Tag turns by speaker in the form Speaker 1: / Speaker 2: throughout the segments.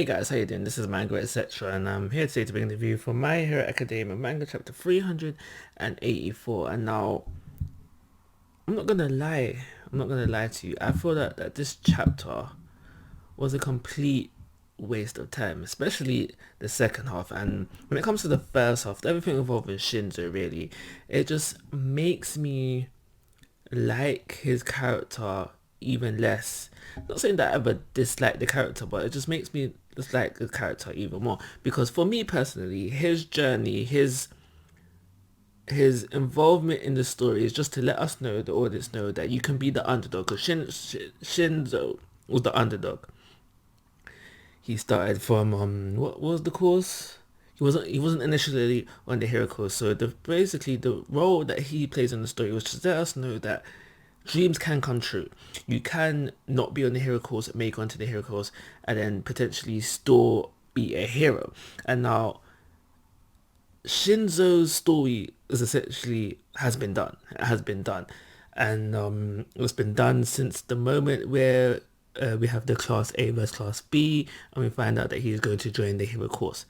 Speaker 1: guys, how you doing? This is Manga, etc. And I'm here today to bring the review for My Hero Academia Manga chapter 384. And now, I'm not gonna lie, to you. I feel that this chapter was a complete waste of time, especially the second half. And when it comes to the first half, everything involving Shinzo, really, it just makes me like his character even less. Not saying that I ever dislike the character, but it just makes me dislike the character even more. Because for me personally, his journey, his involvement in the story is just to let us know, the audience know, that you can be the underdog. Because Shinzo was the underdog. He started from what was the course? He wasn't initially on the hero course. So basically the role that he plays in the story was to let us know that dreams can come true. You can not be on the hero course, make onto the hero course, and then potentially still be a hero. And now Shinzo's story is essentially has been done. It has been done, and it's been done since the moment where we have the class A versus class B, and we find out that he is going to join the hero course.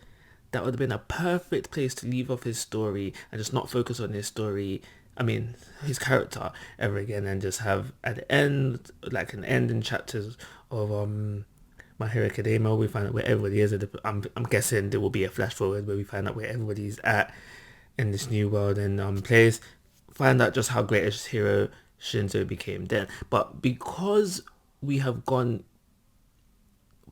Speaker 1: That would have been a perfect place to leave off his story and just not focus on his story. I mean, his character ever again, and just have at the end, like an end in chapters of My Hero Academia, we find out where everybody is. I'm guessing there will be a flash forward where we find out where everybody's at in this new world and place. Find out just how great a hero Shinzo became then. But because we have gone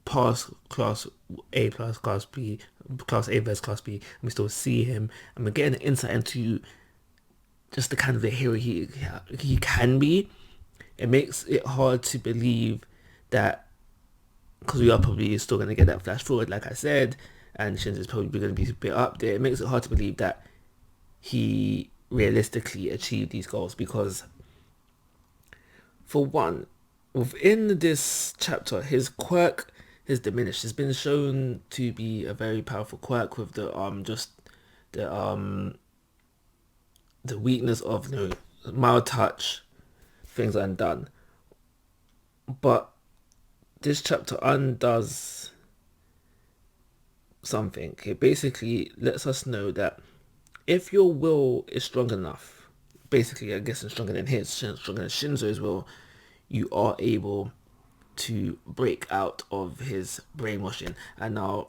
Speaker 1: past class A plus class B, class A versus class B, and we still see him, and we're getting an insight into just the kind of the hero he can be. It makes it hard to believe that, because we are probably still going to get that flash forward, like I said, and Shinzo's probably going to be a bit up there. It makes it hard to believe that he realistically achieved these goals, because for one, within this chapter, his quirk is diminished. It's been shown to be a very powerful quirk with the weakness of mild touch, things undone. But this chapter undoes something. It basically lets us know that if your will is strong enough, basically I guess it's stronger than stronger than Shinzo's will, you are able to break out of his brainwashing. And now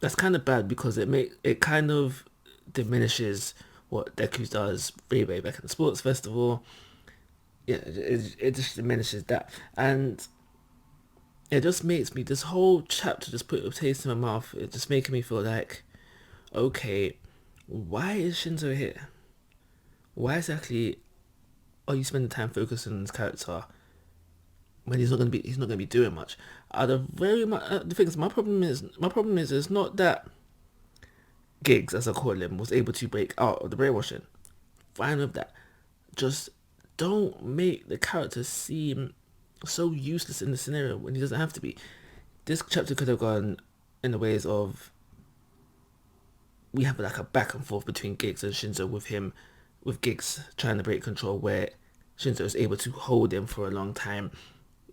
Speaker 1: that's kind of bad, because it kind of diminishes what Deku does way back in the sports festival. Yeah, it just diminishes that, and it just makes me, this whole chapter just put a taste in my mouth. It just making me feel like, okay, why is Shinzo here? Why exactly are you spending time focusing on this character when he's not gonna be doing much? The thing is, my problem is it's not that Gigs, as I call him, was able to break out of the brainwashing. Fine with that. Just don't make the character seem so useless in the scenario when he doesn't have to be. This chapter could have gone in the ways of, we have like a back and forth between Gigs and Shinzo, with Gigs trying to break control, where Shinzo is able to hold him for a long time,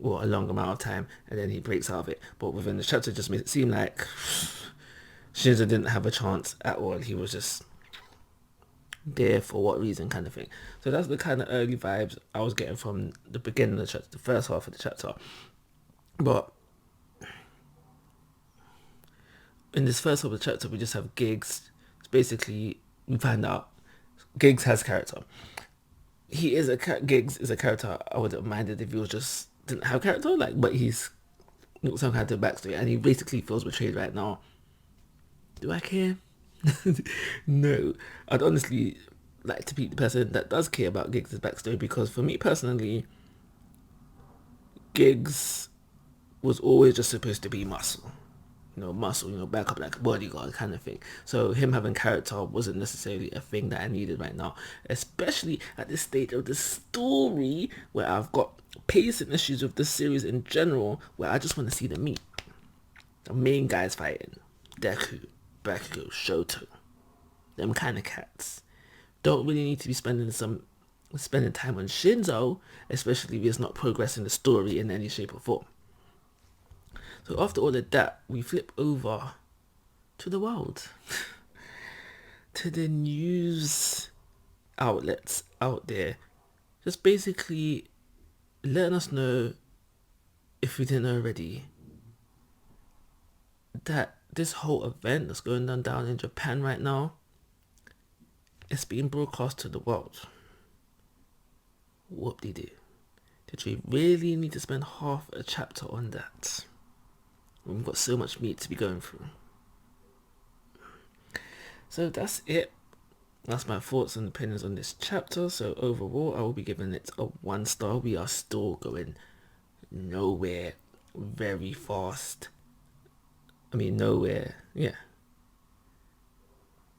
Speaker 1: or a long amount of time, and then he breaks out of it. But within the chapter, it just made it seem like Shinzo didn't have a chance at all. He was just there for what reason, kind of thing. So that's the kind of early vibes I was getting from the beginning of the chapter, the first half of the chapter. But in this first half of the chapter, we just have Gigs. It's basically, we find out Gigs has character. Gigs is a character I would have minded if he was just didn't have character, but he's some kind of backstory, and he basically feels betrayed right now. Do I care? No. I'd honestly like to be the person that does care about Giggs' backstory, because for me personally, Giggs was always just supposed to be muscle. Back up like a bodyguard kind of thing. So him having character wasn't necessarily a thing that I needed right now, especially at this stage of the story where I've got pacing issues with this series in general, where I just want to see the meat. The main guys fighting. Deku, Bakugo, Shoto. Them kind of cats. Don't really need to be spending time on Shinzo, especially if it's not progressing the story in any shape or form. So after all of that, we flip over to the world, to the news outlets out there, just basically letting us know, if we didn't already, that this whole event that's going down in Japan right now, it's being broadcast to the world. Whoop-de-doo. Did we really need to spend half a chapter on that? We've got so much meat to be going through. So that's it. That's my thoughts and opinions on this chapter. So overall, I will be giving it a 1 star. We are still going nowhere very fast. I mean, nowhere. Yeah.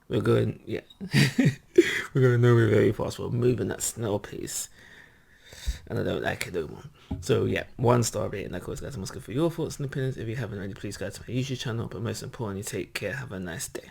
Speaker 1: We're going, yeah. We're going nowhere very fast. We're moving at snail pace. And I don't like it no more. So yeah, 1 star rating. Like always, guys, I'm asking for your thoughts and opinions. If you haven't already, please go to my YouTube channel. But most importantly, take care. Have a nice day.